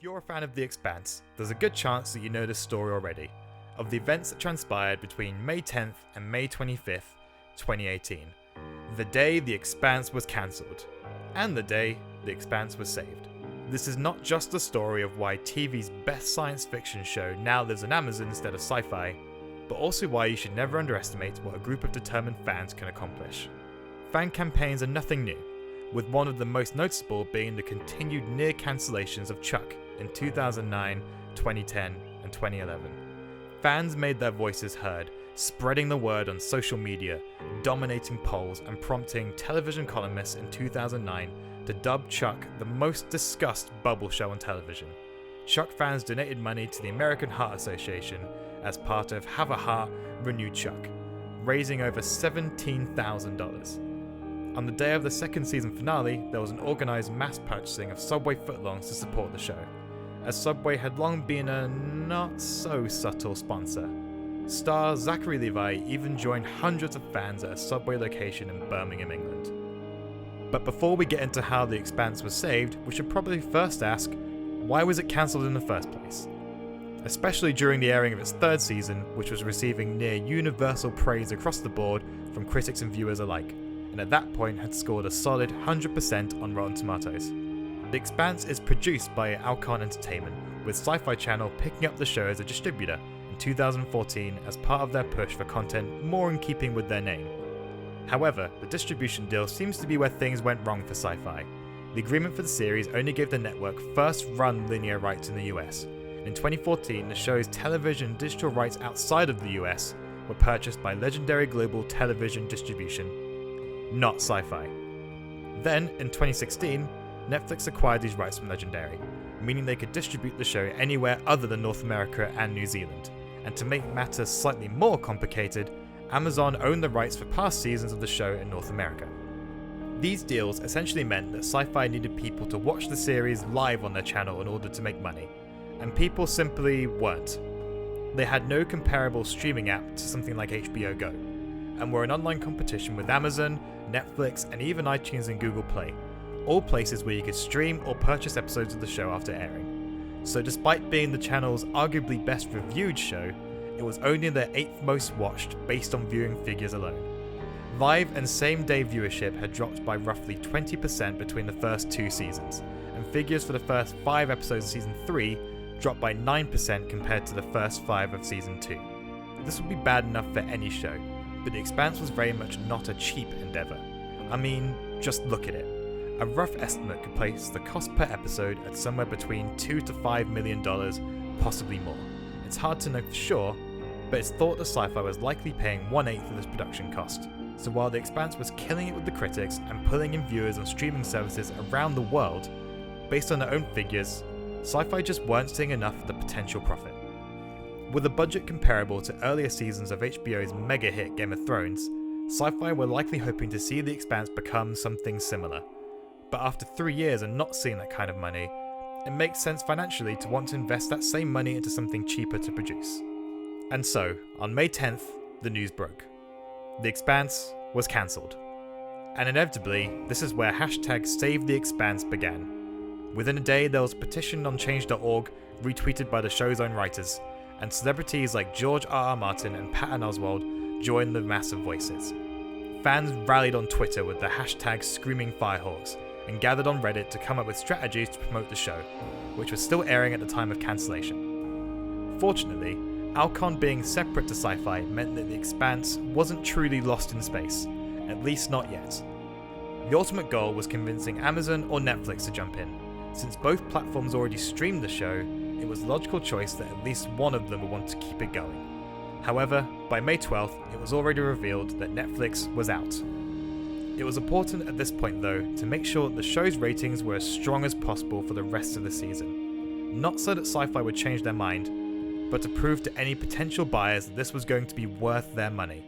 If you're a fan of The Expanse, there's a good chance that you know this story already, of the events that transpired between May 10th and May 25th, 2018. The day The Expanse was cancelled, and the day The Expanse was saved. This is not just the story of why TV's best science fiction show now lives on Amazon instead of sci-fi, but also why you should never underestimate what a group of determined fans can accomplish. Fan campaigns are nothing new, with one of the most noticeable being the continued near cancellations of Chuck in 2009, 2010, and 2011. Fans made their voices heard, spreading the word on social media, dominating polls, and prompting television columnists in 2009 to dub Chuck the most discussed bubble show on television. Chuck fans donated money to the American Heart Association as part of Have a Heart, Renew Chuck, raising over $17,000. On the day of the second season finale, there was an organised mass purchasing of Subway footlongs to support the show, as Subway had long been a not-so-subtle sponsor. Star Zachary Levi even joined hundreds of fans at a Subway location in Birmingham, England. But before we get into how The Expanse was saved, we should probably first ask, why was it cancelled in the first place? Especially during the airing of its third season, which was receiving near universal praise across the board from critics and viewers alike, and at that point had scored a solid 100% on Rotten Tomatoes. The Expanse is produced by Alcon Entertainment, with Sci-Fi Channel picking up the show as a distributor in 2014 as part of their push for content more in keeping with their name. However, the distribution deal seems to be where things went wrong for Sci-Fi. The agreement for the series only gave the network first-run linear rights in the US. In 2014, the show's television and digital rights outside of the US were purchased by Legendary Global Television Distribution, not Sci-Fi. Then, in 2016, Netflix acquired these rights from Legendary, meaning they could distribute the show anywhere other than North America and New Zealand. And to make matters slightly more complicated, Amazon owned the rights for past seasons of the show in North America. These deals essentially meant that Sci-Fi needed people to watch the series live on their channel in order to make money, and people simply weren't. They had no comparable streaming app to something like HBO Go, and were in online competition with Amazon, Netflix, and even iTunes and Google Play, all places where you could stream or purchase episodes of the show after airing. So despite being the channel's arguably best reviewed show, it was only their 8th most watched based on viewing figures alone. Live and same-day viewership had dropped by roughly 20% between the first 2 seasons, and figures for the first 5 episodes of Season 3 dropped by 9% compared to the first 5 of Season 2. This would be bad enough for any show, but The Expanse was very much not a cheap endeavour. I mean, just look at it. A rough estimate could place the cost per episode at somewhere between $2 to $5 million, possibly more. It's hard to know for sure, but it's thought that Sci-Fi was likely paying 1/8 of this production cost. So while The Expanse was killing it with the critics and pulling in viewers on streaming services around the world, based on their own figures, Sci-Fi just weren't seeing enough of the potential profit. With a budget comparable to earlier seasons of HBO's mega hit Game of Thrones, Sci-Fi were likely hoping to see The Expanse become something similar. But after 3 years and not seeing that kind of money, it makes sense financially to want to invest that same money into something cheaper to produce. And so, on May 10th, the news broke. The Expanse was cancelled. And inevitably, this is where hashtag Saved The Expanse began. Within a day, there was a petition on change.org retweeted by the show's own writers, and celebrities like George R.R. Martin and Patton Oswalt joined the mass of voices. Fans rallied on Twitter with the hashtag Screaming Firehawks, and gathered on Reddit to come up with strategies to promote the show, which was still airing at the time of cancellation. Fortunately, Alcon being separate to Sci-Fi meant that The Expanse wasn't truly lost in space, at least not yet. The ultimate goal was convincing Amazon or Netflix to jump in. Since both platforms already streamed the show, it was a logical choice that at least one of them would want to keep it going. However, by May 12th, it was already revealed that Netflix was out. It was important at this point though to make sure that the show's ratings were as strong as possible for the rest of the season. Not so that Sci-Fi would change their mind, but to prove to any potential buyers that this was going to be worth their money.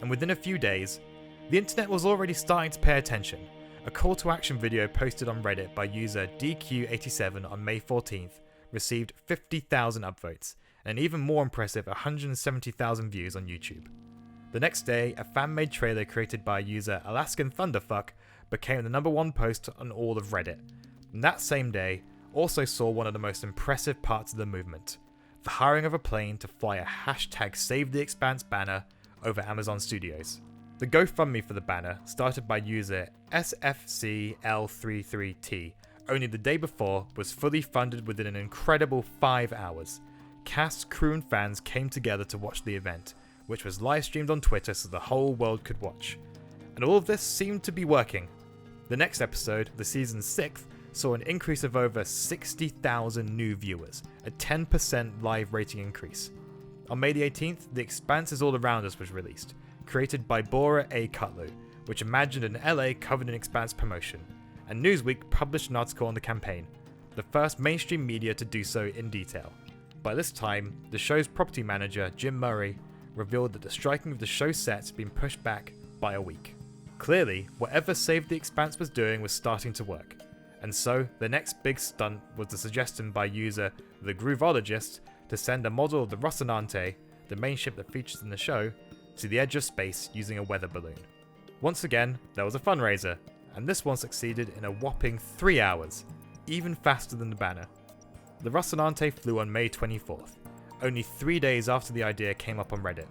And within a few days, the internet was already starting to pay attention. A call to action video posted on Reddit by user DQ87 on May 14th received 50,000 upvotes, and an even more impressive 170,000 views on YouTube. The next day, a fan-made trailer created by user Alaskan Thunderfuck became the #1 post on all of Reddit. And that same day, also saw one of the most impressive parts of the movement: the hiring of a plane to fly a hashtag Saved The Expanse banner over Amazon Studios. The GoFundMe for the banner, started by user SFCL33T, only the day before, was fully funded within an incredible 5 hours. Cast, crew and fans came together to watch the event, which was live streamed on Twitter so the whole world could watch. And all of this seemed to be working. The next episode, the season's 6th, saw an increase of over 60,000 new viewers, a 10% live rating increase. On May the 18th, The Expanse Is All Around Us was released, created by Bora A. Kutlu, which imagined an LA covered in Expanse promotion, and Newsweek published an article on the campaign, the first mainstream media to do so in detail. By this time, the show's property manager, Jim Murray, revealed that the striking of the show set had been pushed back by a week. Clearly, whatever Saved the Expanse was doing was starting to work, and so the next big stunt was the suggestion by user The Groovologist to send a model of the Rocinante, the main ship that features in the show, to the edge of space using a weather balloon. Once again, there was a fundraiser, and this one succeeded in a whopping 3 hours, even faster than the banner. The Rocinante flew on May 24th, only 3 days after the idea came up on Reddit.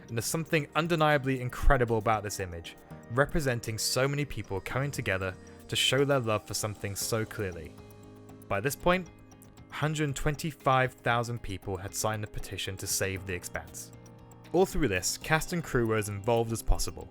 And there's something undeniably incredible about this image, representing so many people coming together to show their love for something so clearly. By this point, 125,000 people had signed the petition to save the Expanse. All through this, cast and crew were as involved as possible.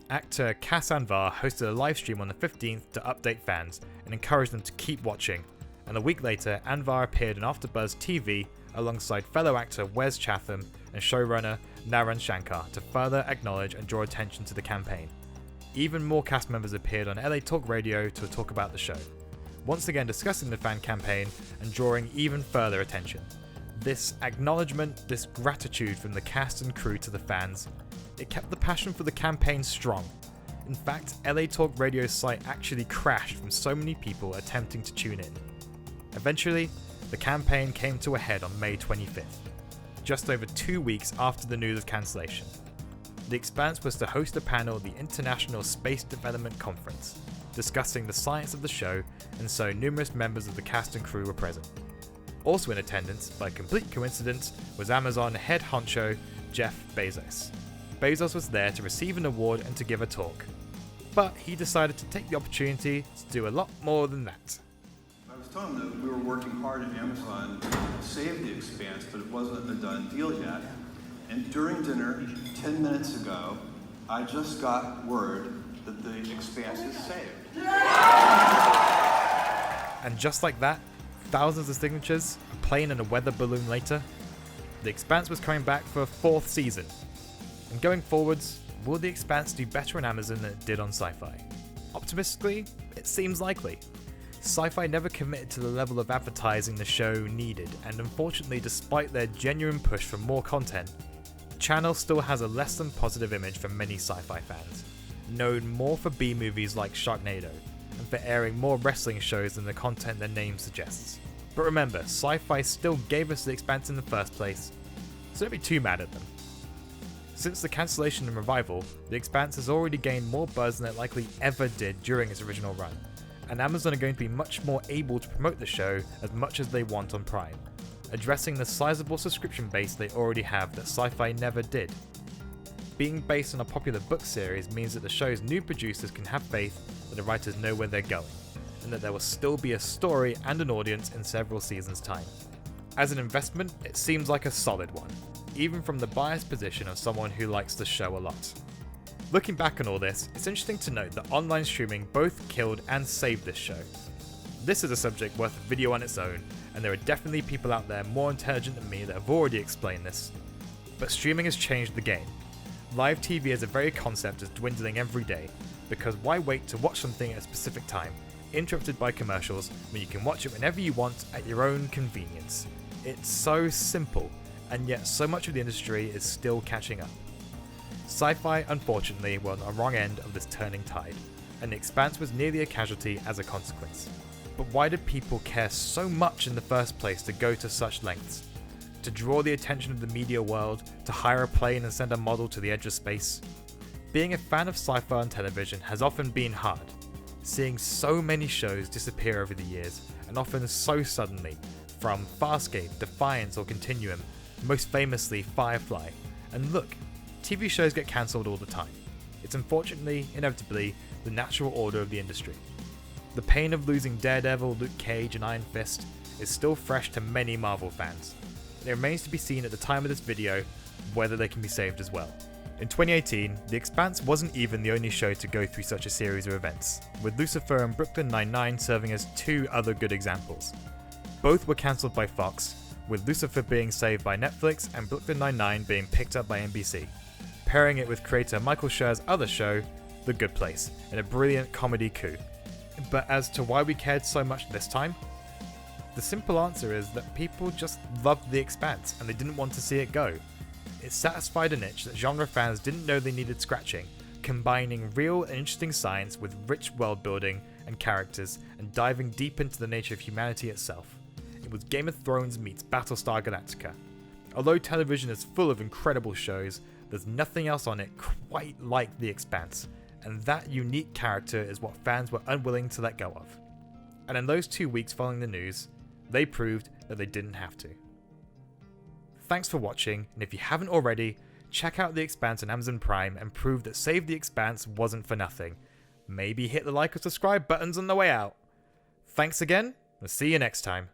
Actor Cass Anvar hosted a livestream on the 15th to update fans and encourage them to keep watching, and a week later, Anvar appeared on AfterBuzz TV alongside fellow actor Wes Chatham and showrunner Naran Shankar to further acknowledge and draw attention to the campaign. Even more cast members appeared on LA Talk Radio to talk about the show, once again discussing the fan campaign and drawing even further attention. This acknowledgement, this gratitude from the cast and crew to the fans, it kept the passion for the campaign strong. In fact, LA Talk Radio's site actually crashed from so many people attempting to tune in. Eventually, the campaign came to a head on May 25th, just over 2 weeks after the news of cancellation. The Expanse was to host a panel at the International Space Development Conference, discussing the science of the show, and so numerous members of the cast and crew were present. Also in attendance, by complete coincidence, was Amazon head honcho Jeff Bezos. Bezos was there to receive an award and to give a talk, but he decided to take the opportunity to do a lot more than that. I was telling them that we were working hard at Amazon to save the Expanse, but it wasn't a done deal yet. And during dinner, 10 minutes ago, I just got word that the Expanse is saved. And just like that, thousands of signatures, a plane and a weather balloon later, The Expanse was coming back for a 4th season. And going forwards, will The Expanse do better on Amazon than it did on Sci-Fi? Optimistically, it seems likely. Sci-Fi never committed to the level of advertising the show needed, and unfortunately, despite their genuine push for more content, the channel still has a less than positive image for many sci-fi fans, known more for B-movies like Sharknado, and for airing more wrestling shows than the content their name suggests. But remember, Sci-Fi still gave us The Expanse in the first place, so don't be too mad at them. Since the cancellation and revival, The Expanse has already gained more buzz than it likely ever did during its original run, and Amazon are going to be much more able to promote the show as much as they want on Prime, addressing the sizable subscription base they already have that Sci-Fi never did. Being based on a popular book series means that the show's new producers can have faith that the writers know where they're going, and that there will still be a story and an audience in several seasons' time. As an investment, it seems like a solid one, even from the biased position of someone who likes the show a lot. Looking back on all this, it's interesting to note that online streaming both killed and saved this show. This is a subject worth a video on its own, and there are definitely people out there more intelligent than me that have already explained this. But streaming has changed the game. Live TV as a very concept is dwindling every day, because why wait to watch something at a specific time, interrupted by commercials, when you can watch it whenever you want at your own convenience? It's so simple, and yet so much of the industry is still catching up. Sci-Fi, unfortunately, were on the wrong end of this turning tide, and The Expanse was nearly a casualty as a consequence. But why did people care so much in the first place to go to such lengths? To draw the attention of the media world, to hire a plane and send a model to the edge of space? Being a fan of sci-fi on television has often been hard. Seeing so many shows disappear over the years, and often so suddenly, from Farscape, Defiance or Continuum, most famously Firefly. And look, TV shows get cancelled all the time. It's unfortunately, inevitably, the natural order of the industry. The pain of losing Daredevil, Luke Cage and Iron Fist is still fresh to many Marvel fans. It remains to be seen at the time of this video whether they can be saved as well. In 2018, The Expanse wasn't even the only show to go through such a series of events, with Lucifer and Brooklyn Nine-Nine serving as two other good examples. Both were cancelled by Fox, with Lucifer being saved by Netflix and Brooklyn Nine-Nine being picked up by NBC, pairing it with creator Michael Schur's other show, The Good Place, in a brilliant comedy coup. But as to why we cared so much this time? The simple answer is that people just loved The Expanse and they didn't want to see it go. It satisfied a niche that genre fans didn't know they needed scratching, combining real and interesting science with rich world building and characters and diving deep into the nature of humanity itself. It was Game of Thrones meets Battlestar Galactica. Although television is full of incredible shows, there's nothing else on it quite like The Expanse, and that unique character is what fans were unwilling to let go of. And in those 2 weeks following the news, they proved that they didn't have to. Thanks for watching, and if you haven't already, check out The Expanse on Amazon Prime and prove that Saved The Expanse wasn't for nothing. Maybe hit the like or subscribe buttons on the way out. Thanks again, and see you next time.